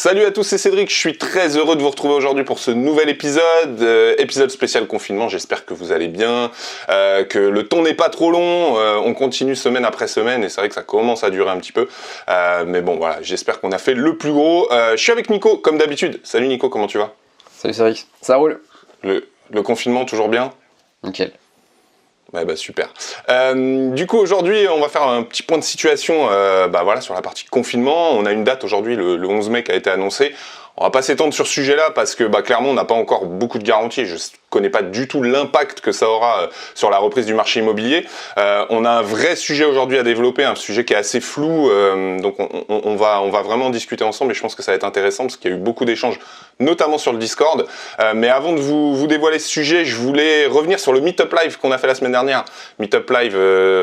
Salut à tous, c'est Cédric, je suis très heureux de vous retrouver aujourd'hui pour ce nouvel épisode, épisode spécial confinement. J'espère que vous allez bien, que le temps n'est pas trop long, on continue semaine après semaine et c'est vrai que ça commence à durer un petit peu, mais bon voilà, j'espère qu'on a fait le plus gros. Je suis avec Nico comme d'habitude. Salut Nico, comment tu vas? Salut Cédric, ça roule. Le confinement toujours bien? Nickel. Ouais, bah super. Du coup aujourd'hui on va faire un petit point de situation voilà, sur la partie confinement. On a une date aujourd'hui, le 11 mai qui a été annoncée. On va pas s'étendre sur ce sujet-là parce que clairement on n'a pas encore beaucoup de garanties. Je connais pas du tout l'impact que ça aura sur la reprise du marché immobilier. On a un vrai sujet aujourd'hui à développer, un sujet qui est assez flou, donc on va vraiment discuter ensemble et je pense que ça va être intéressant parce qu'il y a eu beaucoup d'échanges, notamment sur le Discord. Mais avant de vous dévoiler ce sujet, je voulais revenir sur le Meetup Live qu'on a fait la semaine dernière. Meetup Live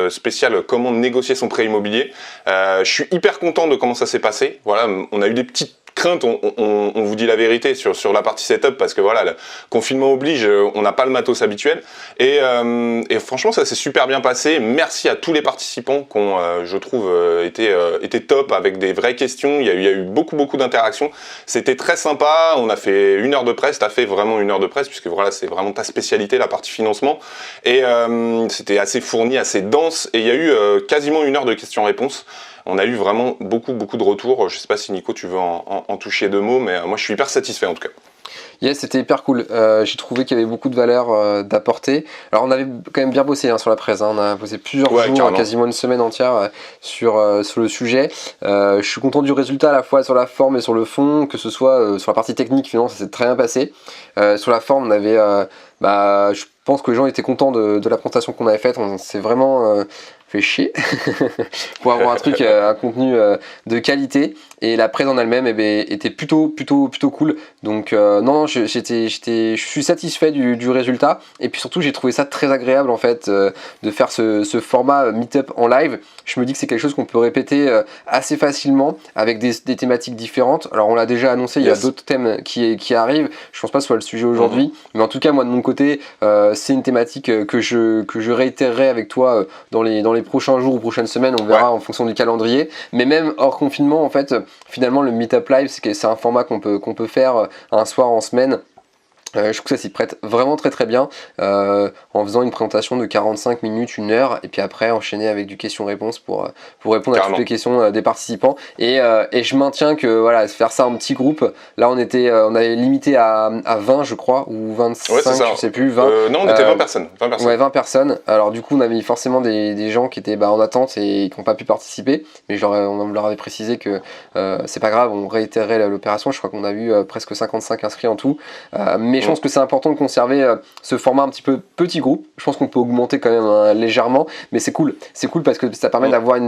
spécial comment négocier son prêt immobilier. Je suis hyper content de comment ça s'est passé. Voilà, on a eu des petites crainte, on vous dit la vérité sur la partie setup parce que voilà, le confinement oblige, on n'a pas le matos habituel et franchement ça s'est super bien passé. Merci à tous les participants qui ont, je trouve, été top avec des vraies questions. Il y a eu beaucoup d'interactions. C'était très sympa. On a fait 1 heure de presse. T'as fait vraiment 1 heure de presse puisque voilà, c'est vraiment ta spécialité, la partie financement. Et c'était assez fourni, assez dense. Et il y a eu quasiment 1 heure de questions-réponses. On a eu vraiment beaucoup de retours. Je sais pas si Nico tu veux en toucher 2 mots, mais moi je suis hyper satisfait en tout cas. Yes, c'était hyper cool. J'ai trouvé qu'il y avait beaucoup de valeur d'apporter. Alors on avait quand même bien bossé sur la presse. On a bossé plusieurs jours, carrément. quasiment une semaine entière sur le sujet. Je suis content du résultat à la fois sur la forme et sur le fond, que ce soit sur la partie technique. Finalement, ça s'est très bien passé. Sur la forme, on avait, je pense que les gens étaient contents de la présentation qu'on avait faite. On s'est vraiment fait chier pour avoir un contenu de qualité, et la presse en elle-même était plutôt cool. Donc non, je suis satisfait du résultat, et puis surtout j'ai trouvé ça très agréable en fait de faire ce format meet-up en live. Je me dis que c'est quelque chose qu'on peut répéter assez facilement avec des thématiques différentes. Alors on l'a déjà annoncé, il y a d'autres thèmes qui arrivent. Je pense pas que ce soit le sujet aujourd'hui, mais en tout cas moi de mon côté c'est une thématique que je réitérerai avec toi dans les prochains jours ou prochaines semaines. On verra en fonction du calendrier, mais même hors confinement en fait, finalement le Meetup Live c'est un format qu'on peut faire un soir en semaine. Je trouve que ça s'y prête vraiment très bien, en faisant une présentation de 45 minutes, 1 heure, et puis après enchaîner avec du question-réponse pour répondre à toutes les questions des participants. Et je maintiens que voilà, faire ça en petit groupe, là on avait limité à 20 je crois, ou 25, je sais plus, 20. Non, on était 20 personnes. Ouais, 20 personnes. Alors du coup on avait mis forcément des gens qui étaient en attente et qui n'ont pas pu participer, mais on leur avait précisé que c'est pas grave, on réitérerait l'opération. Je crois qu'on a eu presque 55 inscrits en tout, mais je pense que c'est important de conserver ce format un petit peu petit groupe. Je pense qu'on peut augmenter quand même légèrement, mais c'est cool parce que ça permet d'avoir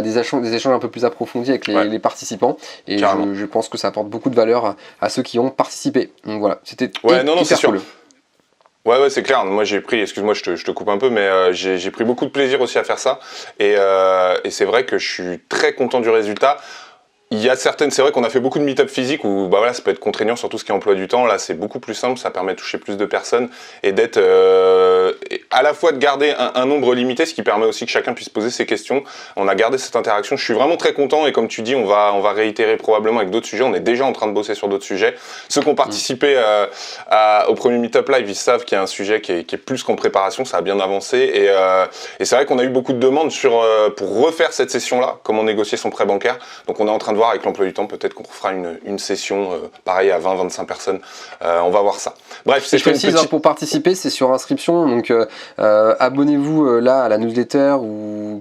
des échanges un peu plus approfondis avec les participants, et je pense que ça apporte beaucoup de valeur à ceux qui ont participé. Donc voilà, c'était hyper cool. Ouais, c'est clair. Moi, j'ai pris, excuse-moi, je te coupe un peu, mais j'ai pris beaucoup de plaisir aussi à faire ça, et c'est vrai que je suis très content du résultat. Il y a c'est vrai qu'on a fait beaucoup de meet-up physiques où voilà, ça peut être contraignant sur tout ce qui est emploi du temps. Là, c'est beaucoup plus simple, ça permet de toucher plus de personnes et d'être à la fois de garder un nombre limité, ce qui permet aussi que chacun puisse poser ses questions. On a gardé cette interaction. Je suis vraiment très content, et comme tu dis, on va réitérer probablement avec d'autres sujets. On est déjà en train de bosser sur d'autres sujets. Ceux qui ont participé au premier meet-up live, ils savent qu'il y a un sujet qui est plus qu'en préparation. Ça a bien avancé, et c'est vrai qu'on a eu beaucoup de demandes pour refaire cette session-là, comment négocier son prêt bancaire. Donc on est en train de voir avec l'emploi du temps, peut-être qu'on fera une session pareil à 20-25 personnes. On va voir ça. Bref, c'est pour participer, c'est sur inscription, donc abonnez-vous là à la newsletter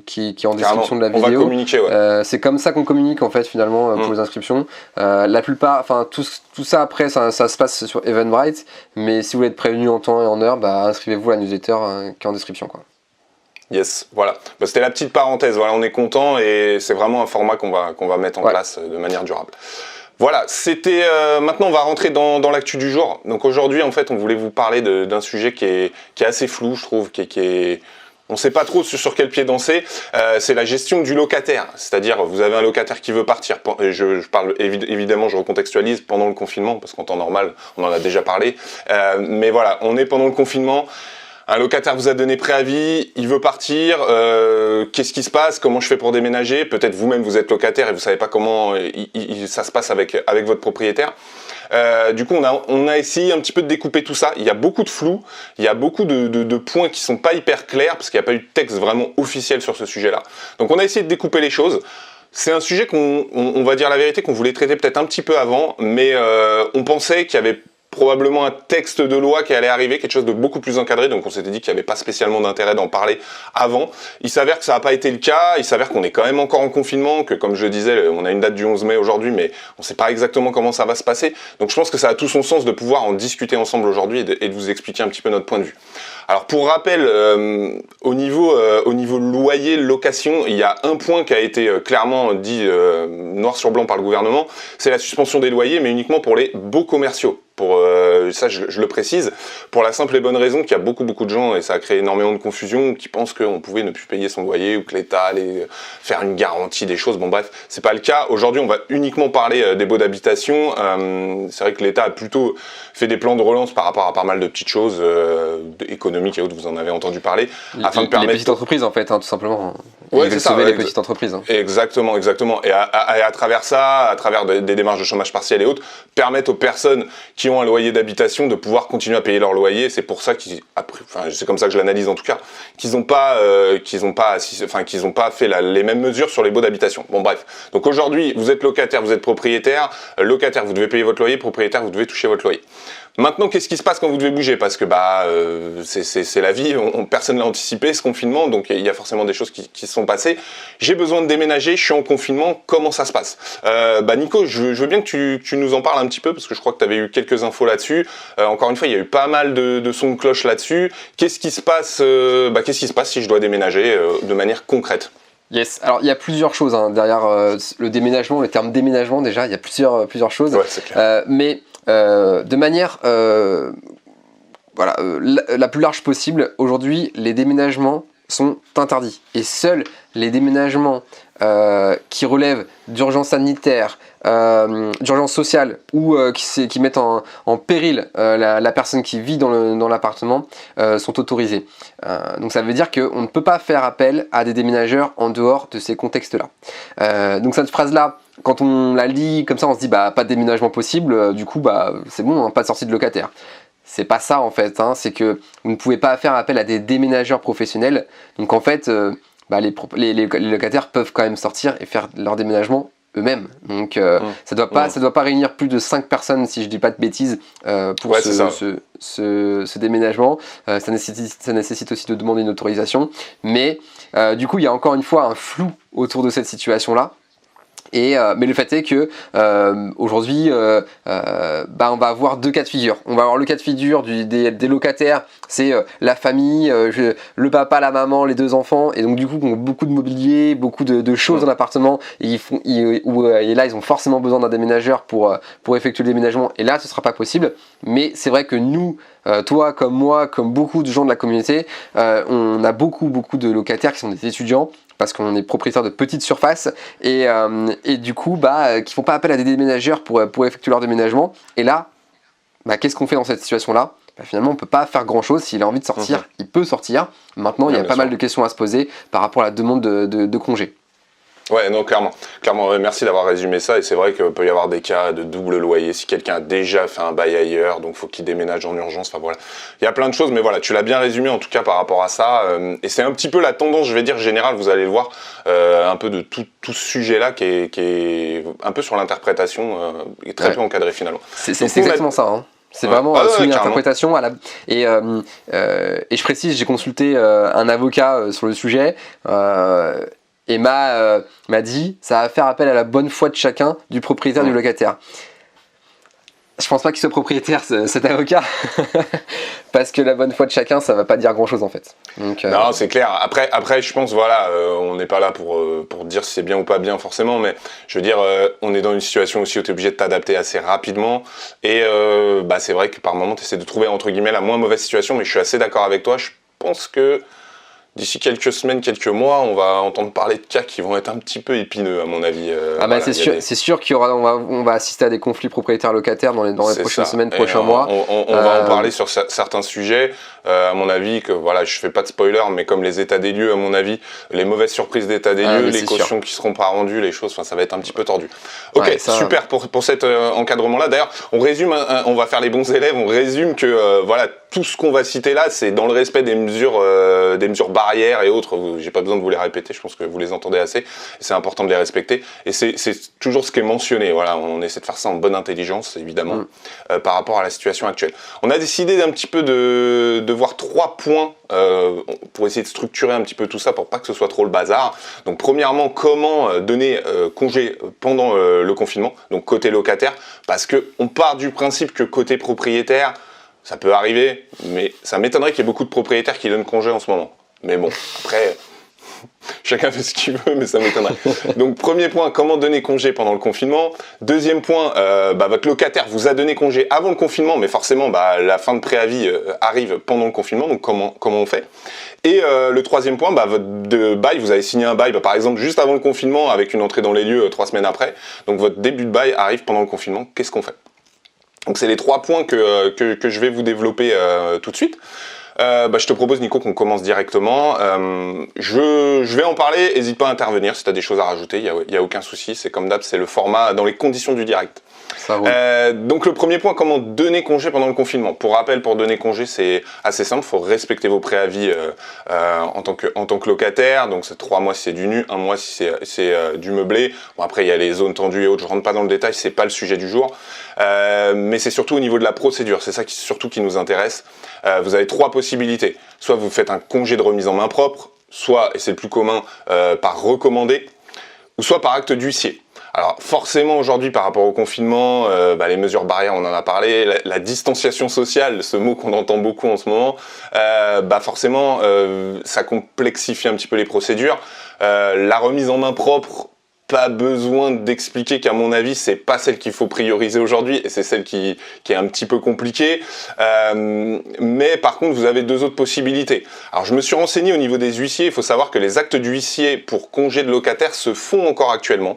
qui est en description de la vidéo. On va communiquer, c'est comme ça qu'on communique en fait finalement pour les inscriptions. La plupart, enfin tout ça après ça se passe sur Eventbrite, mais si vous voulez être prévenu en temps et en heure, inscrivez-vous à la newsletter qui est en description quoi. Yes, voilà. C'était la petite parenthèse. Voilà, on est content, et c'est vraiment un format qu'on va mettre en place de manière durable. Voilà, c'était. Maintenant, on va rentrer dans l'actu du jour. Donc aujourd'hui, en fait, on voulait vous parler d'un sujet qui est assez flou, je trouve, on ne sait pas trop sur quel pied danser. C'est la gestion du locataire. C'est-à-dire, vous avez un locataire qui veut partir. Je parle évidemment, je recontextualise pendant le confinement, parce qu'en temps normal, on en a déjà parlé. Mais voilà, on est pendant le confinement. Un locataire vous a donné préavis, il veut partir, qu'est-ce qui se passe? Comment je fais pour déménager? Peut-être vous-même vous êtes locataire et vous savez pas comment ça se passe avec votre propriétaire. Du coup, on a essayé un petit peu de découper tout ça. Il y a beaucoup de flou, il y a beaucoup de points qui sont pas hyper clairs parce qu'il n'y a pas eu de texte vraiment officiel sur ce sujet-là. Donc on a essayé de découper les choses. C'est un sujet on va dire la vérité, qu'on voulait traiter peut-être un petit peu avant, mais on pensait qu'il y avait probablement un texte de loi qui allait arriver, quelque chose de beaucoup plus encadré, donc on s'était dit qu'il n'y avait pas spécialement d'intérêt d'en parler avant. Il s'avère que ça n'a pas été le cas, il s'avère qu'on est quand même encore en confinement, que comme je disais, on a une date du 11 mai aujourd'hui, mais on ne sait pas exactement comment ça va se passer. Donc je pense que ça a tout son sens de pouvoir en discuter ensemble aujourd'hui et de vous expliquer un petit peu notre point de vue. Alors pour rappel, au niveau loyer, location, il y a un point qui a été clairement dit noir sur blanc par le gouvernement, c'est la suspension des loyers, mais uniquement pour les baux commerciaux. Pour ça, je le précise, pour la simple et bonne raison qu'il y a beaucoup de gens, et ça a créé énormément de confusion, qui pensent qu'on pouvait ne plus payer son loyer ou que l'État allait faire une garantie des choses. Bon bref, c'est pas le cas. Aujourd'hui, on va uniquement parler des baux d'habitation. C'est vrai que l'État a plutôt fait des plans de relance par rapport à pas mal de petites choses économiques et autres, vous en avez entendu parler, afin de permettre... Les petites entreprises en fait, hein, tout simplement. Ouais, c'est ça, sauver les petites entreprises. Hein. Exactement. Et à travers ça, à travers des démarches de chômage partiel et autres, permettre aux personnes qui ont un loyer d'habitation de pouvoir continuer à payer leur loyer. C'est pour ça c'est comme ça que je l'analyse en tout cas, qu'ils n'ont pas fait les mêmes mesures sur les baux d'habitation. Bon bref. Donc aujourd'hui, vous êtes locataire, vous êtes propriétaire. Locataire, vous devez payer votre loyer. Propriétaire, vous devez toucher votre loyer. Maintenant, qu'est-ce qui se passe quand vous devez bouger? Parce que c'est la vie, personne l'a anticipé ce confinement, donc il y a forcément des choses qui se sont passées. J'ai besoin de déménager, je suis en confinement, comment ça se passe? Nico, je veux bien que tu nous en parles un petit peu, parce que je crois que tu avais eu quelques infos là-dessus. Encore une fois, il y a eu pas mal de sons de cloche là-dessus. Qu'est-ce qui se passe si je dois déménager de manière concrète? Yes, alors il y a plusieurs choses hein, derrière le déménagement, le terme déménagement déjà, il y a plusieurs choses. Ouais, c'est clair. De manière la plus large possible, aujourd'hui les déménagements sont interdits et seuls les déménagements qui relèvent d'urgence sanitaire, d'urgence sociale ou qui mettent en péril la personne qui vit dans l'appartement sont autorisés. Donc ça veut dire qu'on ne peut pas faire appel à des déménageurs en dehors de ces contextes-là. Donc cette phrase-là, quand on la lit comme ça, on se dit pas de déménagement possible, du coup c'est bon, hein, pas de sortie de locataire. C'est pas ça en fait, hein, c'est que vous ne pouvez pas faire appel à des déménageurs professionnels. Donc en fait, les locataires peuvent quand même sortir et faire leur déménagement eux-mêmes. Donc ça doit pas réunir plus de 5 personnes, si je dis pas de bêtises, pour ce déménagement. Ça nécessite aussi de demander une autorisation. Mais du coup, il y a encore une fois un flou autour de cette situation-là. Mais le fait est que aujourd'hui, on va avoir deux cas de figure. On va avoir le cas de figure des locataires, c'est la famille, le papa, la maman, les deux enfants, et donc du coup, ils ont beaucoup de mobilier, beaucoup de choses dans l'appartement, et là, ils ont forcément besoin d'un déménageur pour effectuer le déménagement, et là, ce sera pas possible. Mais c'est vrai que nous, toi comme moi, comme beaucoup de gens de la communauté, on a beaucoup de locataires qui sont des étudiants, parce qu'on est propriétaire de petites surfaces et du coup qui font pas appel à des déménageurs pour effectuer leur déménagement. Et là, qu'est-ce qu'on fait dans cette situation-là? Finalement, on peut pas faire grand-chose. S'il a envie de sortir, il peut sortir. Maintenant, il y a pas mal de questions à se poser par rapport à la demande de congé. Ouais, non, clairement, merci d'avoir résumé ça, et c'est vrai qu'il peut y avoir des cas de double loyer, si quelqu'un a déjà fait un bail ailleurs, donc faut qu'il déménage en urgence, enfin voilà. Il y a plein de choses, mais voilà, tu l'as bien résumé en tout cas par rapport à ça, et c'est un petit peu la tendance, je vais dire, générale, vous allez le voir, un peu de tout ce sujet-là qui est un peu sur l'interprétation, et très peu encadré finalement. C'est exactement ça, hein. C'est vraiment soumis à l'interprétation. Et je précise, j'ai consulté un avocat sur le sujet, et m'a dit ça va faire appel à la bonne foi de chacun du propriétaire du locataire. Je pense pas qu'il soit propriétaire cet avocat parce que la bonne foi de chacun ça va pas dire grand chose en fait. Donc, non, c'est clair. Après je pense on n'est pas là pour dire si c'est bien ou pas bien forcément, mais je veux dire on est dans une situation aussi où tu es obligé de t'adapter assez rapidement et c'est vrai que par moment tu essaies de trouver entre guillemets la moins mauvaise situation, mais je suis assez d'accord avec toi. Je pense que d'ici quelques semaines, quelques mois, on va entendre parler de cas qui vont être un petit peu épineux, à mon avis. Voilà, c'est sûr qu'il y aura, on va assister à des conflits propriétaires-locataires dans les prochaines semaines, prochains mois. On va en parler sur certains sujets. À mon avis, que voilà, je fais pas de spoiler, mais comme les états des lieux, à mon avis, les mauvaises surprises d'état des lieux, les cautions qui seront pas rendues, les choses, ça va être un petit peu tordu. Ok, super pour cet encadrement-là. D'ailleurs, on résume, on va faire les bons élèves, on résume que voilà, tout ce qu'on va citer là, c'est dans le respect des mesures barrières et autres. J'ai pas besoin de vous les répéter, je pense que vous les entendez assez. C'est important de les respecter. Et c'est toujours ce qui est mentionné. Voilà, on essaie de faire ça en bonne intelligence, évidemment, par rapport à la situation actuelle. On a décidé d'un petit peu de voir 3 points pour essayer de structurer un petit peu tout ça pour pas que ce soit trop le bazar. Donc premièrement, comment donner congé pendant le confinement, donc côté locataire, parce que on part du principe que côté propriétaire, ça peut arriver, mais ça m'étonnerait qu'il y ait beaucoup de propriétaires qui donnent congé en ce moment. Mais bon, après, chacun fait ce qu'il veut, mais ça m'étonnerait. Donc premier point, comment donner congé pendant le confinement. Deuxième point, votre locataire vous a donné congé avant le confinement, mais forcément la fin de préavis arrive pendant le confinement, donc comment on fait. Et le troisième point, votre bail, vous avez signé un bail, par exemple juste avant le confinement avec une entrée dans les lieux 3 semaines après, donc votre début de bail arrive pendant le confinement, qu'est-ce qu'on fait? Donc c'est les 3 points que je vais vous développer tout de suite. Je te propose, Nico, qu'on commence directement. Je vais en parler, n'hésite pas à intervenir si tu as des choses à rajouter, il n'y a aucun souci, c'est comme d'hab, c'est le format dans les conditions du direct. Ça roule. Donc le premier point, comment donner congé pendant le confinement. Pour rappel, pour donner congé, c'est assez simple, il faut respecter vos préavis en tant que locataire, donc c'est 3 mois si c'est du nu, 1 mois si c'est du meublé. Bon, après il y a les zones tendues et autres, je rentre pas dans le détail, c'est pas le sujet du jour, mais c'est surtout au niveau de la procédure, c'est ça qui nous intéresse. Vous avez 3 possibilités, soit vous faites un congé de remise en main propre, soit, et c'est le plus commun, par recommandé, ou soit par acte d'huissier. Alors forcément aujourd'hui par rapport au confinement, les mesures barrières on en a parlé, la distanciation sociale, ce mot qu'on entend beaucoup en ce moment, forcément ça complexifie un petit peu les procédures. La remise en main propre, pas besoin d'expliquer qu'à mon avis c'est pas celle qu'il faut prioriser aujourd'hui et c'est celle qui est un petit peu compliquée, mais par contre vous avez 2 autres possibilités. Alors je me suis renseigné au niveau des huissiers, il faut savoir que les actes d'huissier pour congé de locataire se font encore actuellement.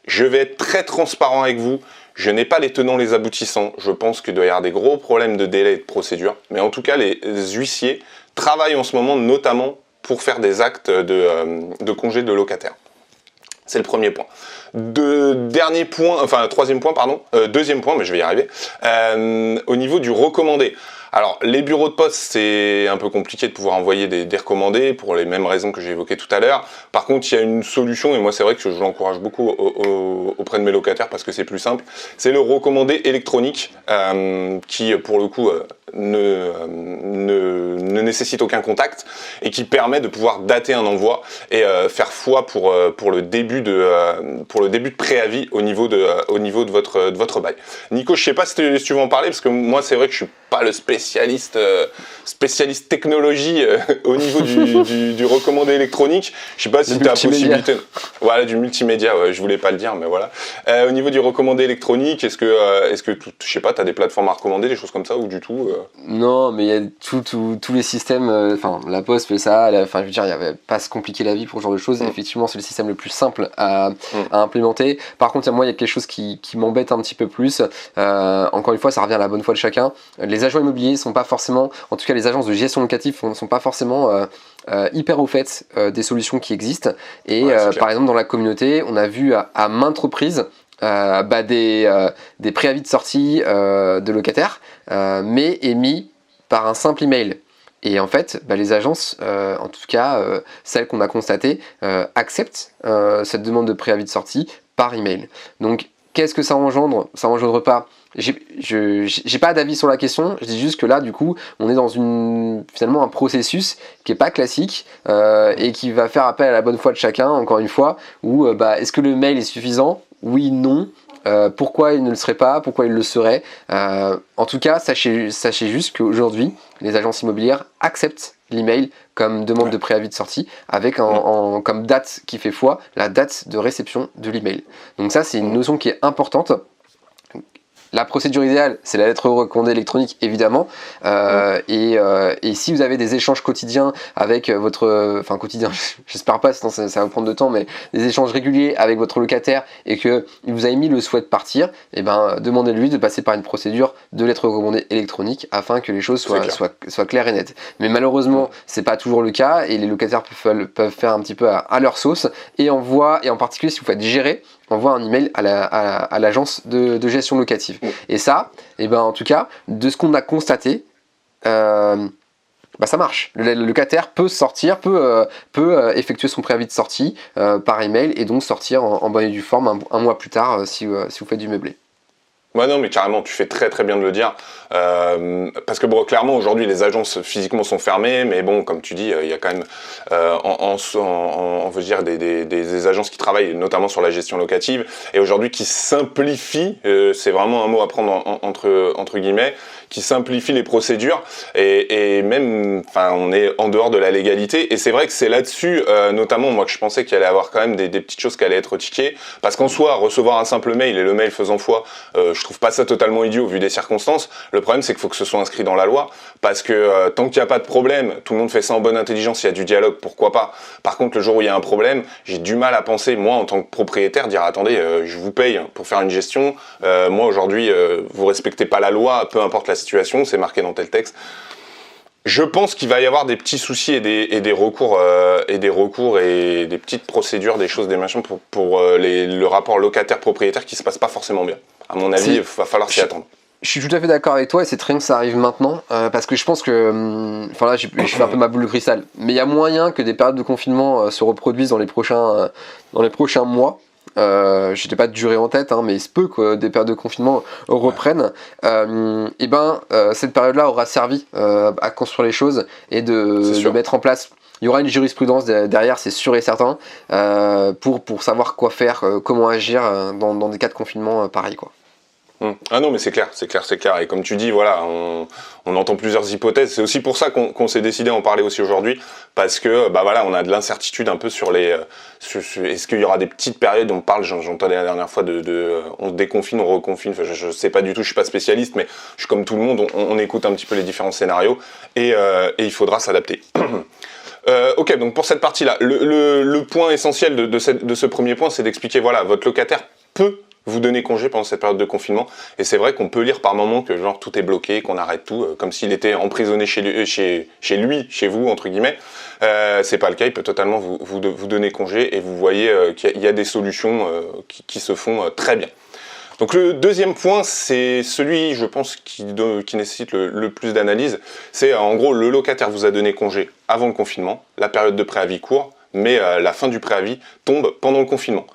Je vais être très transparent avec vous, je n'ai pas les tenants, les aboutissants, je pense qu'il doit y avoir des gros problèmes de délai et de procédure, mais en tout cas les huissiers travaillent en ce moment notamment pour faire des actes de congé de locataire. C'est le premier point. Troisième point, pardon, deuxième point, mais je vais y arriver, au niveau du recommandé. Alors, les bureaux de poste, c'est un peu compliqué de pouvoir envoyer des recommandés pour les mêmes raisons que j'ai évoquées tout à l'heure. Par contre, il y a une solution, et moi c'est vrai que je l'encourage beaucoup auprès de mes locataires parce que c'est plus simple. C'est le recommandé électronique qui, pour le coup, ne nécessite aucun contact et qui permet de pouvoir dater un envoi et faire foi pour le début de préavis au niveau de votre bail. Nico, je sais pas si tu veux en parler parce que moi c'est vrai que je suis pas le spécialiste technologie au niveau du recommandé électronique. Je sais pas si tu as la possibilité. Voilà, du multimédia, ouais, je voulais pas le dire, mais voilà. Au niveau du recommandé électronique, est-ce que je sais pas, tu as des plateformes à recommander, des choses comme ça ou du tout Non, mais il y a tous les systèmes, la Poste fait ça, je veux dire, il n'y avait pas à se compliquer la vie pour ce genre de choses. Effectivement, c'est le système le plus simple à implémenter. Par contre, moi, il y a quelque chose qui m'embête un petit peu plus. Encore une fois, ça revient à la bonne foi de chacun. Les agents immobiliers sont pas forcément, en tout cas les agences de gestion locative sont pas forcément hyper au fait des solutions qui existent. Et par exemple, dans la communauté, on a vu à maintes reprises des préavis de sortie de locataires, mais émis par un simple email. Et en fait, les agences, en tout cas celles qu'on a constatées, acceptent cette demande de préavis de sortie par email. Donc qu'est-ce que ça engendre? Ça engendre pas. J'ai pas d'avis sur la question, je dis juste que là du coup on est dans finalement un processus qui est pas classique et qui va faire appel à la bonne foi de chacun, encore une fois, où est-ce que le mail est suffisant? Oui, non. Pourquoi il ne le serait pas? Pourquoi il le serait? En tout cas, sachez juste qu'aujourd'hui les agences immobilières acceptent l'email comme demande de préavis de sortie avec comme date qui fait foi la date de réception de l'email. Donc ça c'est une notion qui est importante. La procédure idéale, c'est la lettre recommandée électronique, évidemment. Et si vous avez des échanges quotidiens avec votre... Enfin, quotidien, j'espère pas, sinon ça va prendre de temps, mais des échanges réguliers avec votre locataire et qu'il vous a émis le souhait de partir, eh ben, demandez-lui de passer par une procédure de lettre recommandée électronique afin que les choses soient claires et nettes. Mais malheureusement, c'est pas toujours le cas et les locataires peuvent faire un petit peu à leur sauce et en particulier si vous faites gérer, envoie un email à l'agence de gestion locative. Et ça, eh ben, en tout cas, de ce qu'on a constaté, ça marche. Le locataire peut sortir, peut effectuer son préavis de sortie par email et donc sortir en bonne et due forme un mois plus tard si vous faites du meublé. Ouais, non, mais carrément, tu fais très très bien de le dire. Parce que bon, clairement, aujourd'hui, les agences physiquement sont fermées, mais bon, comme tu dis, il y a quand même, on veut dire, des agences qui travaillent notamment sur la gestion locative et aujourd'hui qui simplifient, c'est vraiment un mot à prendre entre guillemets, qui simplifie les procédures et même, enfin, on est en dehors de la légalité et c'est vrai que c'est là-dessus, notamment moi que je pensais qu'il allait avoir quand même des petites choses qui allaient être tickées, parce qu'en soi, recevoir un simple mail et le mail faisant foi, je trouve pas ça totalement idiot vu des circonstances. Le problème, c'est qu'il faut que ce soit inscrit dans la loi, parce que tant qu'il n'y a pas de problème, tout le monde fait ça en bonne intelligence, il y a du dialogue, pourquoi pas. Par contre, le jour où il y a un problème, j'ai du mal à penser, moi, en tant que propriétaire, dire attendez, je vous paye pour faire une gestion, moi aujourd'hui, vous respectez pas la loi, peu importe la situation, c'est marqué dans tel texte. Je pense qu'il va y avoir des petits soucis et des recours et des petites procédures, des choses, des machins pour le rapport locataire-propriétaire qui se passe pas forcément bien. À mon avis, il va falloir s'y attendre. Je suis tout à fait d'accord avec toi et c'est très bien que ça arrive maintenant parce que je pense que, enfin là je fais un peu ma boule de cristal, mais il y a moyen que des périodes de confinement se reproduisent dans les prochains mois. Je n'ai pas de durée en tête, mais il se peut que des périodes de confinement reprennent. Cette période-là aura servi à construire les choses et de mettre en place. Il y aura une jurisprudence derrière, c'est sûr et certain, pour savoir quoi faire, comment agir dans des cas de confinement pareils, quoi. Ah non, mais c'est clair. Et comme tu dis, voilà, on entend plusieurs hypothèses. C'est aussi pour ça qu'on s'est décidé à en parler aussi aujourd'hui, parce que voilà, on a de l'incertitude un peu sur est-ce qu'il y aura des petites périodes, on parle, j'entendais la dernière fois on déconfine, on reconfine. Enfin, je sais pas du tout, je suis pas spécialiste, mais je suis comme tout le monde, on écoute un petit peu les différents scénarios et il faudra s'adapter. Ok, donc pour cette partie-là, le point essentiel de ce premier point, c'est d'expliquer, voilà, votre locataire peut vous donner congé pendant cette période de confinement, et c'est vrai qu'on peut lire par moments que genre tout est bloqué, qu'on arrête tout, comme s'il était emprisonné chez vous, entre guillemets. C'est pas le cas, il peut totalement vous donner congé, et vous voyez qu'il y a des solutions qui se font très bien. Donc le deuxième point, c'est celui, je pense, qui nécessite le plus d'analyse. C'est en gros, le locataire vous a donné congé avant le confinement, la période de préavis court, mais la fin du préavis tombe pendant le confinement.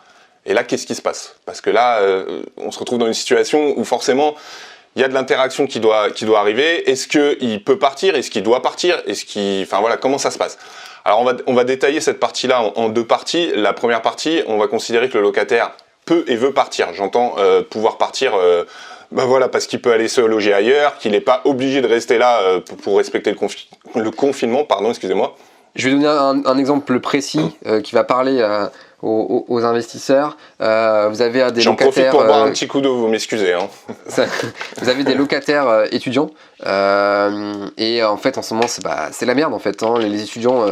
Et là, qu'est-ce qui se passe? Parce que là, on se retrouve dans une situation où forcément, il y a de l'interaction qui doit arriver. Est-ce qu'il peut partir? Est-ce qu'il doit partir? Enfin voilà, comment ça se passe? Alors on va détailler cette partie-là en deux parties. La première partie, on va considérer que le locataire peut et veut partir. J'entends pouvoir partir voilà, parce qu'il peut aller se loger ailleurs, qu'il n'est pas obligé de rester là pour respecter le confinement. Pardon, excusez-moi. Je vais donner un exemple précis qui va parler aux investisseurs. Vous avez des locataires... J'en profite pour boire un petit coup d'eau, vous m'excusez. Vous avez des locataires étudiants et en fait en ce moment c'est la merde en fait. Les étudiants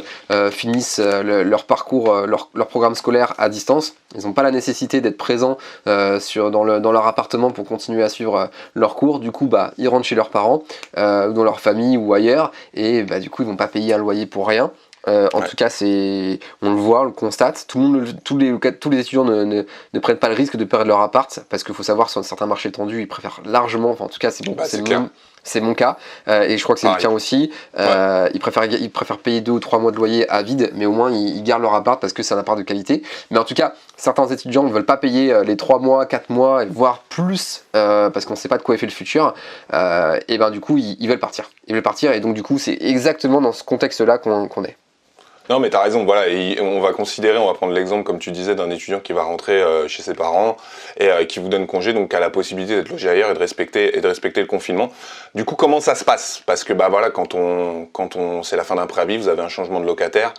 finissent leur parcours, leur programme scolaire à distance. Ils n'ont pas la nécessité d'être présents dans leur appartement pour continuer à suivre leurs cours. Du coup ils rentrent chez leurs parents, dans leur famille ou ailleurs, et du coup ils vont pas payer un loyer pour rien. En tout cas, on le voit, on le constate. Tous les étudiants ne prennent pas le risque de perdre leur appart, parce qu'il faut savoir, sur certains marchés tendus, ils préfèrent largement, enfin en tout cas c'est mon cas, et je crois que c'est le tien aussi. Ils préfèrent payer 2 ou 3 mois de loyer à vide, mais au moins ils gardent leur appart parce que c'est un appart de qualité. Mais en tout cas, certains étudiants ne veulent pas payer les 3 mois, 4 mois, voire plus, parce qu'on ne sait pas de quoi est fait le futur. Et du coup, ils veulent partir. Et donc du coup, c'est exactement dans ce contexte-là qu'on est. Non, mais tu as raison, voilà, et on va prendre l'exemple, comme tu disais, d'un étudiant qui va rentrer chez ses parents et qui vous donne congé, donc qui a la possibilité d'être logé ailleurs et de respecter le confinement. Du coup, comment ça se passe? Parce que bah voilà, c'est la fin d'un préavis, vous avez un changement de locataire.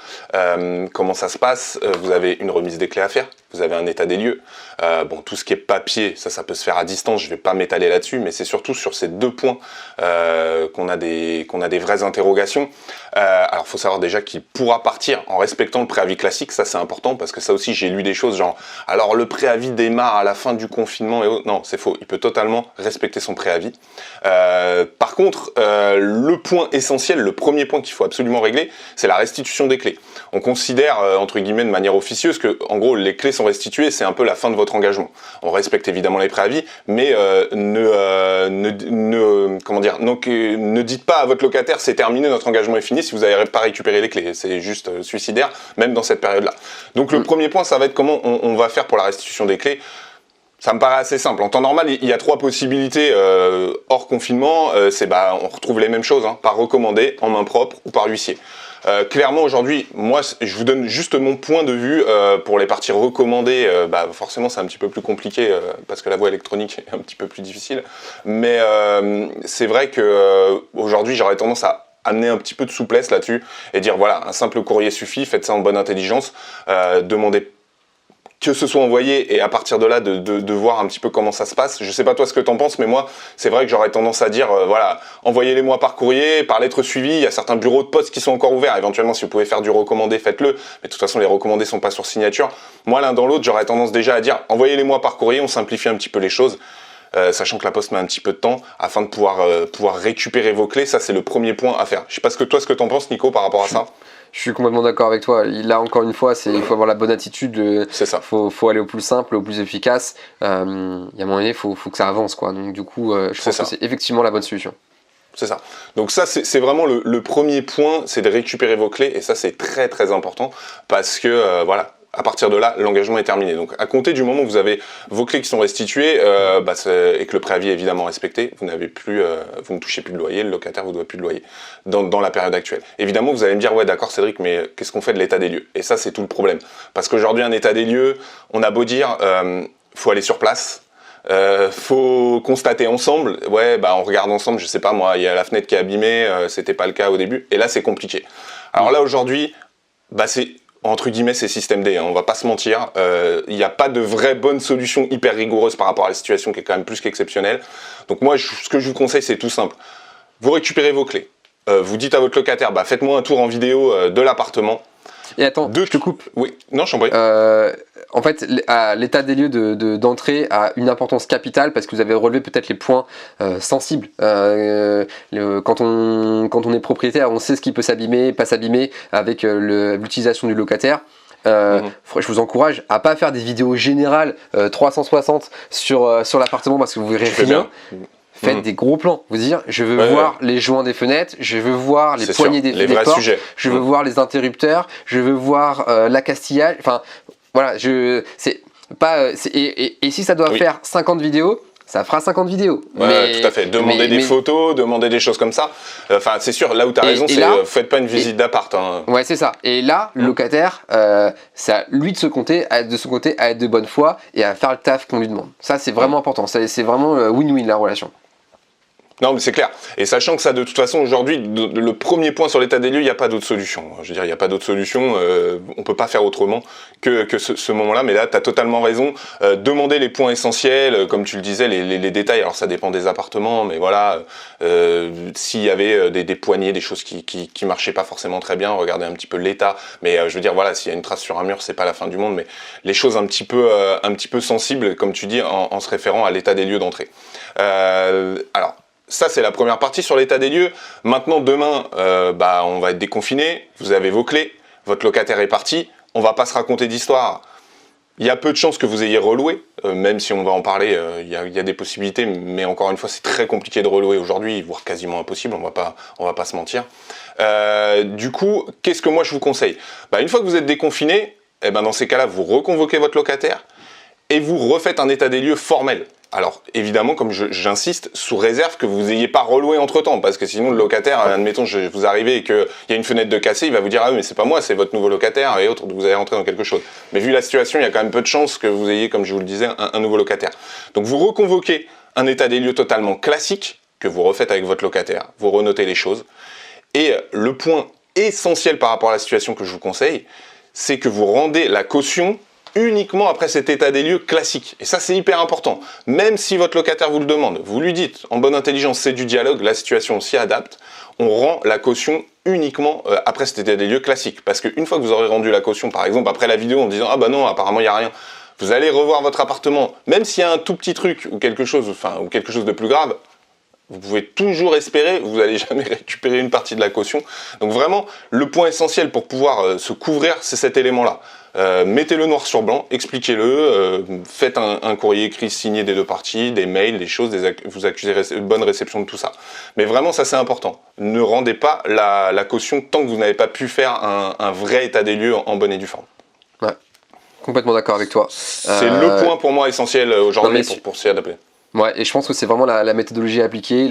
Comment ça se passe? Vous avez une remise des clés à faire, vous avez un état des lieux. Bon, tout ce qui est papier, ça peut se faire à distance. Je vais pas m'étaler là-dessus, mais c'est surtout sur ces deux points qu'on a des vraies interrogations. Alors, faut savoir déjà qu'il pourra partir en respectant le préavis classique. Ça, c'est important parce que ça aussi, j'ai lu des choses genre, alors le préavis démarre à la fin du confinement et autres. Non, c'est faux. Il peut totalement respecter son préavis. Par contre, le point essentiel, le premier point qu'il faut absolument régler, c'est la restitution des clés. On considère, entre guillemets, de manière officieuse que, en gros, les clés sont restituées, c'est un peu la fin de votre engagement. On respecte évidemment les préavis, mais ne dites pas à votre locataire c'est terminé, notre engagement est fini si vous n'avez pas récupéré les clés. C'est juste suicidaire, même dans cette période-là. Donc le premier point, ça va être comment on va faire pour la restitution des clés. Ça me paraît assez simple. En temps normal, il y a trois possibilités hors confinement. On retrouve les mêmes choses, hein, par recommandé, en main propre ou par huissier. Clairement aujourd'hui, moi je vous donne juste mon point de vue pour les parties recommandées. Forcément c'est un petit peu plus compliqué parce que la voie électronique est un petit peu plus difficile. Mais c'est vrai que aujourd'hui j'aurais tendance à amener un petit peu de souplesse là-dessus et dire voilà, un simple courrier suffit, faites ça en bonne intelligence, demandez que ce soit envoyé et à partir de là de voir un petit peu comment ça se passe. Je sais pas toi ce que t'en penses, mais moi c'est vrai que j'aurais tendance à dire voilà, envoyez-les moi par courrier, par lettre suivie. Il y a certains bureaux de poste qui sont encore ouverts. Éventuellement, si vous pouvez faire du recommandé, faites-le. Mais de toute façon, les recommandés sont pas sur signature. Moi, l'un dans l'autre, j'aurais tendance déjà à dire envoyez-les moi par courrier. On simplifie un petit peu les choses. Sachant que la poste met un petit peu de temps afin de pouvoir récupérer vos clés. Ça, c'est le premier point à faire. Je sais pas ce que t'en penses, Nico, par rapport à ça. Je suis complètement d'accord avec toi. Là, encore une fois, il faut avoir la bonne attitude. C'est ça. Faut aller au plus simple, au plus efficace. Il y a un moment donné, il faut que ça avance, quoi. Donc, du coup, je pense que c'est effectivement la bonne solution. C'est ça. Donc ça, c'est vraiment le premier point, c'est de récupérer vos clés. Et ça, c'est très, très important parce que, voilà, à partir de là, l'engagement est terminé. Donc, à compter du moment où vous avez vos clés qui sont restituées et que le préavis est évidemment respecté, vous ne touchez plus de loyer, le locataire vous doit plus de loyer dans la période actuelle. Évidemment, vous allez me dire, ouais, d'accord, Cédric, mais qu'est-ce qu'on fait de l'état des lieux? Et ça, c'est tout le problème. Parce qu'aujourd'hui, un état des lieux, on a beau dire, faut aller sur place. Faut constater ensemble, on regarde ensemble, je sais pas moi, il y a la fenêtre qui est abîmée, c'était pas le cas au début, et là c'est compliqué. Alors là aujourd'hui, c'est entre guillemets c'est système D, hein, on va pas se mentir, il n'y a pas de vraie bonne solution hyper rigoureuse par rapport à la situation qui est quand même plus qu'exceptionnelle. Donc moi ce que je vous conseille c'est tout simple, vous récupérez vos clés, vous dites à votre locataire faites-moi un tour en vidéo de l'appartement. Et attends, je te coupe. Oui, non, je t'en prie. En fait, l'état des lieux d'entrée a une importance capitale parce que vous avez relevé peut-être les points sensibles. Quand on est propriétaire, on sait ce qui peut s'abîmer, pas s'abîmer avec l'utilisation du locataire. Je vous encourage à pas faire des vidéos générales 360 sur l'appartement parce que vous verrez rien. Faites des gros plans, vous dire je veux voir les joints des fenêtres, je veux voir les poignées des portes, je veux voir les interrupteurs, je veux voir l'accastillage, enfin voilà, et si ça doit faire 50 vidéos, ça fera 50 vidéos. Tout à fait. Demandez des photos, demandez des choses comme ça. Enfin, c'est sûr, là où tu as raison, faites pas une visite d'appart. Hein. Ouais, c'est ça. Et là, le locataire, c'est à lui de son côté à être de bonne foi et à faire le taf qu'on lui demande. Ça, c'est vraiment important. C'est vraiment win-win la relation. Non, mais c'est clair. Et sachant que ça, de toute façon, aujourd'hui, le premier point sur l'état des lieux, il n'y a pas d'autre solution. Je veux dire, il n'y a pas d'autre solution. On peut pas faire autrement que ce moment-là. Mais là, tu as totalement raison. Demandez les points essentiels, comme tu le disais, les détails. Alors, ça dépend des appartements, mais voilà. S'il y avait des poignées, des choses qui marchaient pas forcément très bien, regardez un petit peu l'état. Mais je veux dire, voilà, s'il y a une trace sur un mur, c'est pas la fin du monde. Mais les choses un petit peu sensibles, comme tu dis, en se référant à l'état des lieux d'entrée. Alors. Ça, c'est la première partie sur l'état des lieux. Maintenant, demain, on va être déconfiné. Vous avez vos clés. Votre locataire est parti. On va pas se raconter d'histoire. Il y a peu de chances que vous ayez reloué. Même si on va en parler, il y a des possibilités. Mais encore une fois, c'est très compliqué de relouer aujourd'hui, voire quasiment impossible. On va pas se mentir. Du coup, qu'est-ce que moi je vous conseille? Une fois que vous êtes déconfiné, dans ces cas-là, vous reconvoquez votre locataire et vous refaites un état des lieux formel. Alors évidemment, comme j'insiste, sous réserve que vous n'ayez pas reloué entre-temps, parce que sinon le locataire, admettons, vous arrivez et qu'il y a une fenêtre de cassée, il va vous dire « Ah oui, mais c'est pas moi, c'est votre nouveau locataire » et autres, vous allez rentrer dans quelque chose. Mais vu la situation, il y a quand même peu de chances que vous ayez, comme je vous le disais, un nouveau locataire. Donc vous reconvoquez un état des lieux totalement classique, que vous refaites avec votre locataire, vous renotez les choses, et le point essentiel par rapport à la situation que je vous conseille, c'est que vous rendez la caution uniquement après cet état des lieux classique. Et ça, c'est hyper important. Même si votre locataire vous le demande, vous lui dites, en bonne intelligence, c'est du dialogue, la situation s'y adapte, on rend la caution uniquement après cet état des lieux classique. Parce qu'une fois que vous aurez rendu la caution, par exemple, après la vidéo en disant « Ah bah non, apparemment, il n'y a rien », vous allez revoir votre appartement, même s'il y a un tout petit truc ou quelque chose de plus grave, vous pouvez toujours espérer, vous n'allez jamais récupérer une partie de la caution. Donc vraiment, le point essentiel pour pouvoir se couvrir, c'est cet élément-là. Mettez-le noir sur blanc, expliquez-le, faites un courrier écrit signé des deux parties, des mails, des choses, vous accusez de bonne réception de tout ça. Mais vraiment, ça c'est important. Ne rendez pas la caution tant que vous n'avez pas pu faire un vrai état des lieux en bonne et due forme. Ouais, complètement d'accord avec toi. C'est le point pour moi essentiel aujourd'hui pour s'y adapter. Ouais, et je pense que c'est vraiment la méthodologie à appliquer,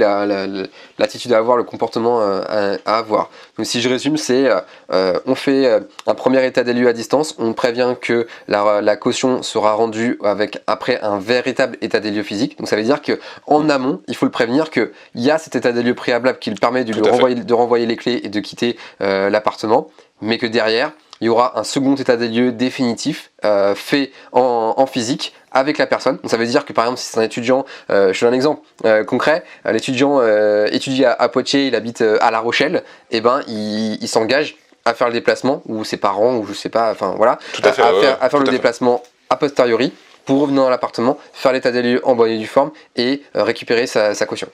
l'attitude à avoir, le comportement à avoir. Donc si je résume, c'est on fait un premier état des lieux à distance, on prévient que la caution sera rendue après un véritable état des lieux physique. Donc ça veut dire qu'en amont, il faut le prévenir qu'il y a cet état des lieux préalable qui lui permet de renvoyer les clés et de quitter l'appartement, mais que derrière, il y aura un second état des lieux définitif fait en physique avec la personne. Donc ça veut dire que par exemple si c'est un étudiant, je te donne un exemple concret, l'étudiant étudie à Poitiers, il habite à La Rochelle, et ben il s'engage à faire le déplacement, ou ses parents, ou je sais pas, enfin voilà, à faire le déplacement a posteriori pour revenir dans l'appartement, faire l'état des lieux en bonne et due forme et récupérer sa caution.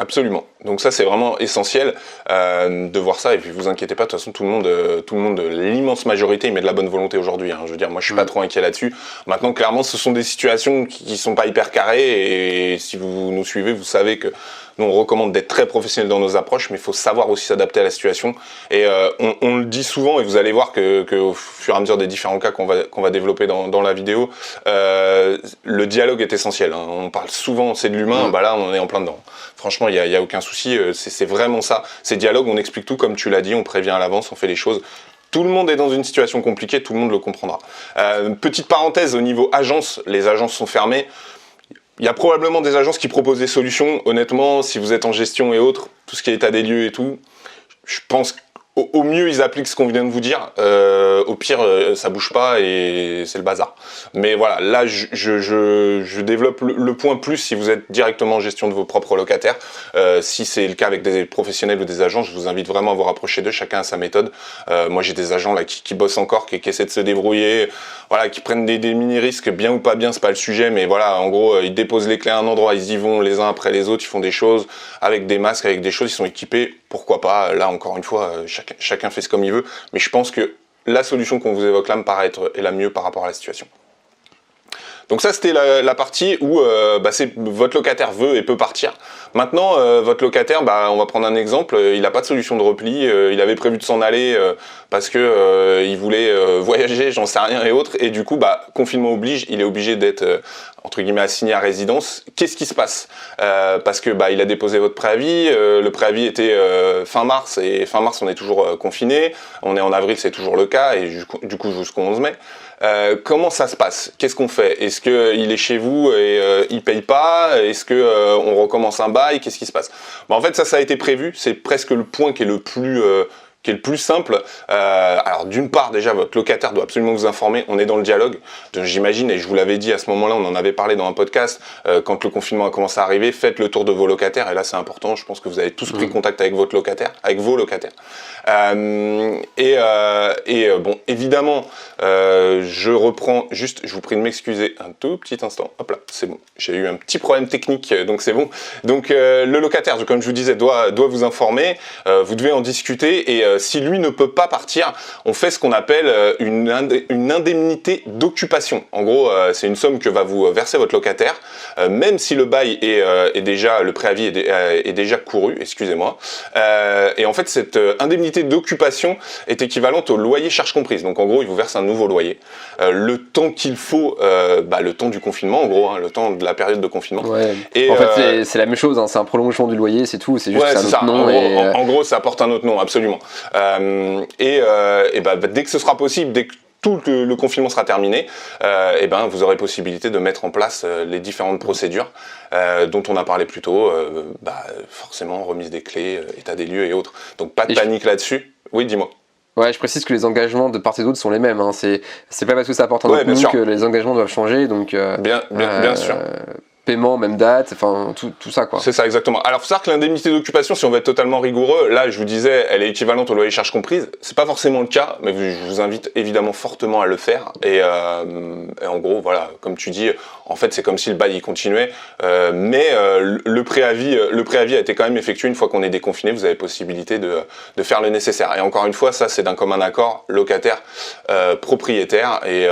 Absolument. Donc ça c'est vraiment essentiel de voir ça, et puis vous inquiétez pas, de toute façon tout le monde, l'immense majorité, il met de la bonne volonté aujourd'hui, hein. Je veux dire, moi je suis pas trop inquiet là-dessus. Maintenant clairement ce sont des situations qui sont pas hyper carrées, et si vous nous suivez, vous savez que nous on recommande d'être très professionnel dans nos approches, mais il faut savoir aussi s'adapter à la situation, et on le dit souvent, et vous allez voir que au fur et à mesure des différents cas qu'on va développer dans la vidéo, le dialogue est essentiel, hein. On parle souvent, c'est de l'humain, bah là on est en plein dedans. Franchement, il y a aucun souci, c'est vraiment ça. C'est dialogue, on explique tout comme tu l'as dit, on prévient à l'avance, on fait les choses. Tout le monde est dans une situation compliquée, tout le monde le comprendra. Petite parenthèse, au niveau agence, les agences sont fermées. Il y a probablement des agences qui proposent des solutions. Honnêtement, si vous êtes en gestion et autres, tout ce qui est état des lieux et tout, je pense au mieux, ils appliquent ce qu'on vient de vous dire. Au pire, ça bouge pas et c'est le bazar. Mais voilà, là, je développe le point plus si vous êtes directement en gestion de vos propres locataires. Si c'est le cas avec des professionnels ou des agents, je vous invite vraiment à vous rapprocher d'eux. Chacun a sa méthode. Moi, j'ai des agents là qui bossent encore, qui essaient de se débrouiller, voilà, qui prennent des mini-risques, bien ou pas bien, c'est pas le sujet, mais voilà, en gros, ils déposent les clés à un endroit, ils y vont les uns après les autres, ils font des choses avec des masques, avec des choses, ils sont équipés. Pourquoi pas? Là, encore une fois, chacun fait ce comme il veut, mais je pense que la solution qu'on vous évoque là me paraît être la mieux par rapport à la situation. Donc ça, c'était la partie où votre locataire veut et peut partir. Maintenant, votre locataire, on va prendre un exemple, il n'a pas de solution de repli, il avait prévu de s'en aller parce que il voulait voyager, j'en sais rien et autres, et du coup, confinement oblige, il est obligé d'être entre guillemets assigné à résidence. Qu'est-ce qui se passe? Parce que il a déposé votre préavis, le préavis était fin mars, et fin mars on est toujours confiné, on est en avril, c'est toujours le cas, et du coup jusqu'au 11 mai. Comment ça se passe? Qu'est-ce qu'on fait? Est-ce qu'il est chez vous et il paye pas? Est-ce que on recommence un bail? Qu'est-ce qui se passe? En fait, ça a été prévu. C'est presque le point qui est le plus simple. Alors d'une part, déjà, votre locataire doit absolument vous informer, on est dans le dialogue. J'imagine, et je vous l'avais dit à ce moment-là, on en avait parlé dans un podcast, quand le confinement a commencé à arriver, faites le tour de vos locataires, et là c'est important, je pense que vous avez tous pris contact avec vos locataires. Bon, évidemment, je reprends juste, je vous prie de m'excuser un tout petit instant. Hop là, c'est bon. J'ai eu un petit problème technique, donc c'est bon. Donc le locataire, comme je vous disais, doit vous informer. Vous devez en discuter, et si lui ne peut pas partir, on fait ce qu'on appelle une indemnité d'occupation. En gros, c'est une somme que va vous verser votre locataire, même si le bail est déjà, le préavis est déjà couru, excusez-moi. Et en fait, cette indemnité d'occupation est équivalente au loyer charges comprises. Donc en gros, il vous verse un nouveau loyer. Le temps qu'il faut, le temps du confinement, en gros, hein, le temps de la période de confinement. Ouais. Et en fait, c'est la même chose, hein, c'est un prolongement du loyer, c'est tout, c'est juste ouais, un autre nom. En gros, ça porte un autre nom, absolument. Dès que ce sera possible, dès que tout le confinement sera terminé, vous aurez possibilité de mettre en place les différentes procédures dont on a parlé plus tôt, forcément remise des clés, état des lieux et autres. Donc pas de panique là-dessus. Oui, dis-moi. Ouais, je précise que les engagements de part et d'autre sont les mêmes. Hein. C'est pas parce que ça apporte un autre nom que les engagements doivent changer. Donc, bien sûr. Paiement, même date, enfin tout ça quoi. C'est ça exactement. Alors faut savoir que l'indemnité d'occupation, si on veut être totalement rigoureux, là je vous disais, elle est équivalente au loyer charges comprises. C'est pas forcément le cas, mais je vous invite évidemment fortement à le faire. Et en gros, voilà, comme tu dis, en fait c'est comme si le bail y continuait, mais le préavis a été quand même effectué une fois qu'on est déconfiné. Vous avez possibilité de faire le nécessaire. Et encore une fois, ça c'est d'un commun accord locataire, propriétaire, et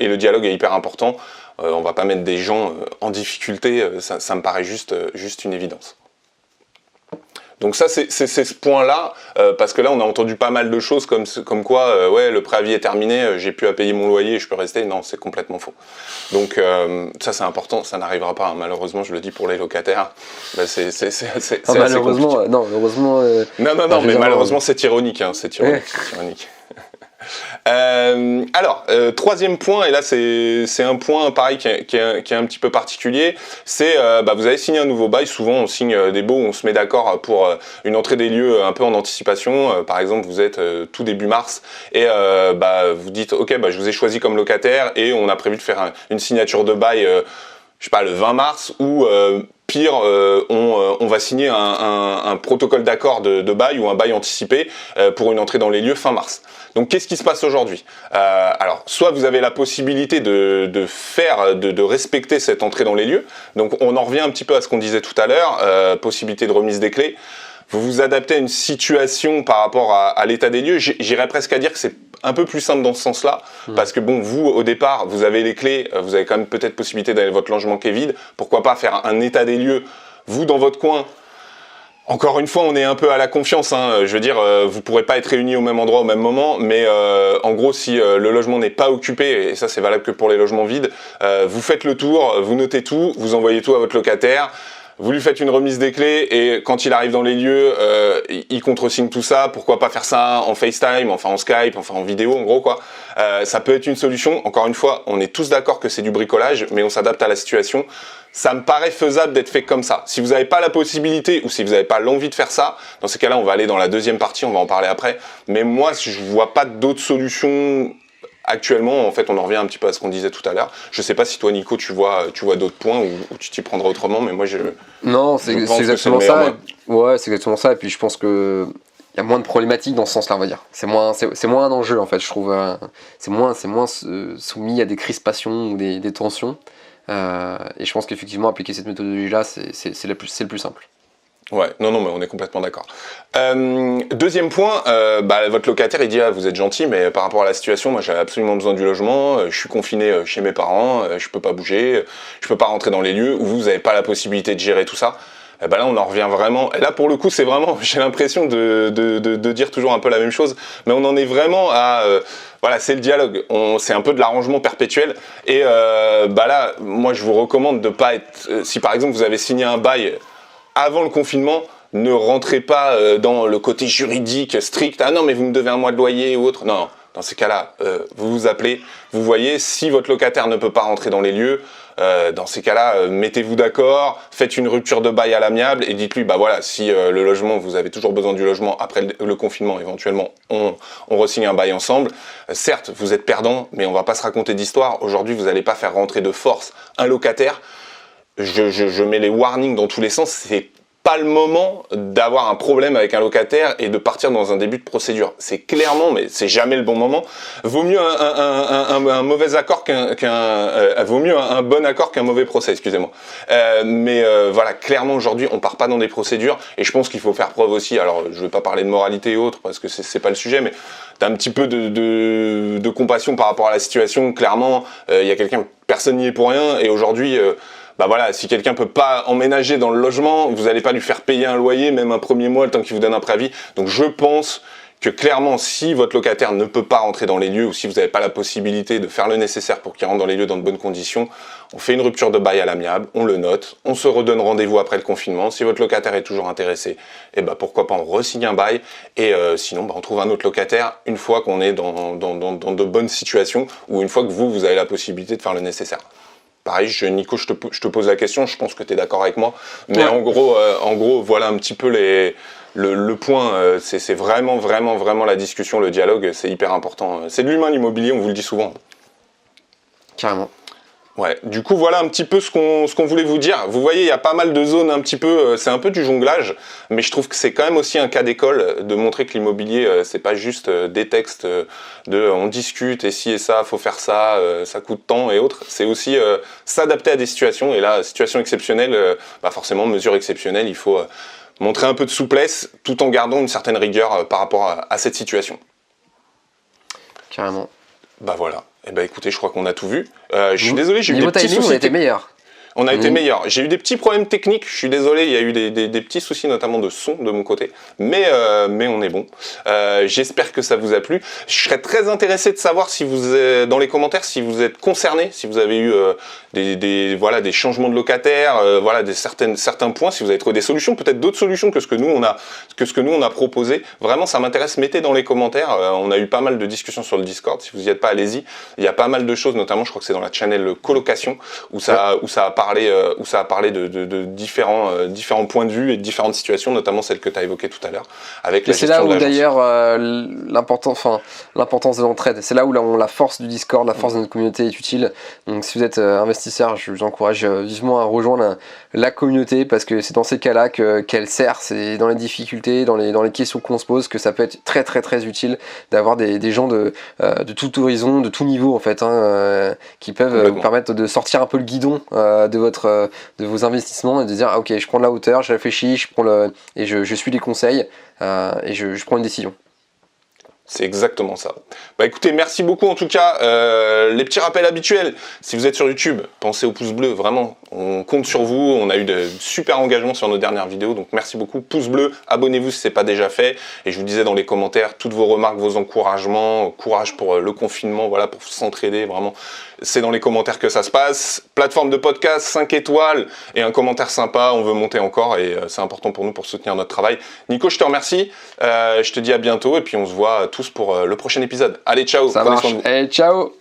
le dialogue est hyper important. On va pas mettre des gens en difficulté, ça me paraît juste une évidence. Donc ça c'est ce point-là, parce que là on a entendu pas mal de choses comme quoi ouais, le préavis est terminé, j'ai plus à payer mon loyer, je peux rester. Non, c'est complètement faux. Donc ça c'est important, ça n'arrivera pas, hein. Malheureusement je le dis pour les locataires, c'est malheureusement non, heureusement non mais malheureusement c'est ironique, hein, c'est ironique, c'est ironique. Troisième point, et là c'est un point pareil qui est un petit peu particulier, c'est vous avez signé un nouveau bail. Souvent on signe des baux où on se met d'accord pour une entrée des lieux un peu en anticipation. Par exemple, vous êtes tout début mars et vous dites ok, je vous ai choisi comme locataire et on a prévu de faire une signature de bail je sais pas, le 20 mars ou pire, on va signer un protocole d'accord de bail ou un bail anticipé pour une entrée dans les lieux fin mars. Donc qu'est-ce qui se passe aujourd'hui ? Alors, soit vous avez la possibilité de respecter cette entrée dans les lieux, donc on en revient un petit peu à ce qu'on disait tout à l'heure, possibilité de remise des clés. Vous vous adaptez à une situation par rapport à l'état des lieux. J'irais presque à dire que c'est un peu plus simple dans ce sens-là, parce que bon, vous, au départ, vous avez les clés, vous avez quand même peut-être possibilité d'aller votre logement qui est vide. Pourquoi pas faire un état des lieux, vous, dans votre coin. Encore une fois, on est un peu à la confiance, hein. Je veux dire, vous pourrez pas être réunis au même endroit au même moment, mais en gros, si le logement n'est pas occupé, et ça c'est valable que pour les logements vides, vous faites le tour, vous notez tout, vous envoyez tout à votre locataire, vous lui faites une remise des clés, et quand il arrive dans les lieux, il contresigne tout ça. Pourquoi pas faire ça en FaceTime, enfin en Skype, enfin en vidéo, en gros quoi. Ça peut être une solution. Encore une fois, on est tous d'accord que c'est du bricolage, mais on s'adapte à la situation. Ça me paraît faisable d'être fait comme ça. Si vous n'avez pas la possibilité ou si vous n'avez pas l'envie de faire ça, dans ces cas-là, on va aller dans la deuxième partie, on va en parler après. Mais moi, je vois pas d'autres solutions actuellement. En fait, on en revient un petit peu à ce qu'on disait tout à l'heure. Je sais pas si toi, Nico, tu vois d'autres points ou tu t'y prendras autrement, mais moi, non, c'est exactement ça. Ouais, c'est exactement ça. Et puis, je pense que il y a moins de problématiques dans ce sens-là, on va dire. C'est moins un enjeu, en fait, je trouve. C'est moins soumis à des crispations ou des tensions. Et je pense qu'effectivement, appliquer cette méthodologie-là, c'est le plus simple. Ouais, non, mais on est complètement d'accord. Deuxième point, votre locataire, il dit vous êtes gentil, mais par rapport à la situation, moi j'ai absolument besoin du logement, je suis confiné chez mes parents, je peux pas bouger, je peux pas rentrer dans les lieux, où vous n'avez pas la possibilité de gérer tout ça. Là on en revient vraiment, et là pour le coup c'est vraiment, j'ai l'impression de dire toujours un peu la même chose, mais on en est vraiment à, voilà, c'est le dialogue, c'est un peu de l'arrangement perpétuel, et là moi je vous recommande de pas être, si par exemple vous avez signé un bail avant le confinement, ne rentrez pas dans le côté juridique strict, ah non mais vous me devez un mois de loyer ou autre, non, dans ces cas-là, vous vous appelez, vous voyez, si votre locataire ne peut pas rentrer dans les lieux, dans ces cas-là, mettez-vous d'accord, faites une rupture de bail à l'amiable et dites-lui, voilà, si le logement, vous avez toujours besoin du logement après le confinement, éventuellement, on re-signe un bail ensemble. Certes, vous êtes perdant, mais on va pas se raconter d'histoire. Aujourd'hui, vous n'allez pas faire rentrer de force un locataire. Je mets les warnings dans tous les sens, c'est pas le moment d'avoir un problème avec un locataire et de partir dans un début de procédure. C'est clairement, mais c'est jamais le bon moment. Vaut mieux un mauvais accord vaut mieux un bon accord qu'un mauvais procès, excusez-moi. Voilà, clairement aujourd'hui, on part pas dans des procédures et je pense qu'il faut faire preuve aussi. Alors, je vais pas parler de moralité et autres parce que c'est pas le sujet, mais t'as un petit peu de compassion par rapport à la situation. Clairement, il y a personne n'y est pour rien et aujourd'hui. Bah voilà, si quelqu'un peut pas emménager dans le logement, vous allez pas lui faire payer un loyer, même un premier mois, le temps qu'il vous donne un préavis. Donc je pense que clairement, si votre locataire ne peut pas rentrer dans les lieux ou si vous n'avez pas la possibilité de faire le nécessaire pour qu'il rentre dans les lieux dans de bonnes conditions, on fait une rupture de bail à l'amiable, on le note, on se redonne rendez-vous après le confinement. Si votre locataire est toujours intéressé, eh ben pourquoi pas on re-signe un bail et sinon on trouve un autre locataire une fois qu'on est dans de bonnes situations ou une fois que vous avez la possibilité de faire le nécessaire. Pareil, Nico, je te pose la question, je pense que tu es d'accord avec moi, mais ouais. En gros, voilà un petit peu le point, c'est vraiment la discussion, le dialogue, c'est hyper important. C'est de l'humain l'immobilier, on vous le dit souvent. Carrément. Ouais, du coup voilà un petit peu ce qu'on voulait vous dire. Vous voyez, il y a pas mal de zones un petit peu, c'est un peu du jonglage, mais je trouve que c'est quand même aussi un cas d'école de montrer que l'immobilier, c'est pas juste des textes on discute et ci et ça, faut faire ça, ça coûte tant et autres. C'est aussi s'adapter à des situations et là, situation exceptionnelle, forcément mesure exceptionnelle, il faut montrer un peu de souplesse tout en gardant une certaine rigueur par rapport à cette situation. Carrément. Bah voilà. Eh ben écoutez, je crois qu'on a tout vu. Je suis désolé, j'ai eu des petits soucis. On a été meilleur. On a été meilleur. J'ai eu des petits problèmes techniques. Je suis désolé, il y a eu des petits soucis, notamment de son de mon côté. Mais on est bon. J'espère que ça vous a plu. Je serais très intéressé de savoir si vous êtes, dans les commentaires, si vous êtes concernés, si vous avez eu des changements de locataires, certains points, si vous avez trouvé des solutions, peut-être d'autres solutions que ce que nous on a proposé. Vraiment, ça m'intéresse. Mettez dans les commentaires. On a eu pas mal de discussions sur le Discord. Si vous n'y êtes pas, allez-y. Il y a pas mal de choses, notamment, je crois que c'est dans la channel colocation où ça a parlé de différents points de vue et de différentes situations, notamment celle que tu as évoquée tout à l'heure. Avec la gestion de l'agence. C'est là où d'ailleurs l'importance de l'entraide, c'est là où la force du Discord, la force de notre communauté est utile. Donc si vous êtes investisseur, je vous encourage vivement à rejoindre la communauté parce que c'est dans ces cas-là qu'elle sert, c'est dans les difficultés, dans les questions qu'on se pose que ça peut être très très très utile d'avoir des gens de tout horizon, de tout niveau en fait, qui peuvent vous permettre de sortir un peu le guidon de vos investissements et de dire ok, je prends de la hauteur, je réfléchis, je suis les conseils et je prends une décision. C'est exactement ça. Bah écoutez, merci beaucoup en tout cas. Les petits rappels habituels, si vous êtes sur YouTube, pensez au pouce bleu, vraiment, on compte sur vous, on a eu de super engagements sur nos dernières vidéos, donc merci beaucoup, pouce bleu, abonnez-vous si ce n'est pas déjà fait, et je vous disais dans les commentaires, toutes vos remarques, vos encouragements, courage pour le confinement, voilà, pour s'entraider, vraiment, c'est dans les commentaires que ça se passe. Plateforme de podcast, 5 étoiles, et un commentaire sympa, on veut monter encore, et c'est important pour nous pour soutenir notre travail. Nico, je te remercie, je te dis à bientôt, et puis on se voit tous pour le prochain épisode. Allez, ciao. Ça marche. Allez, ciao.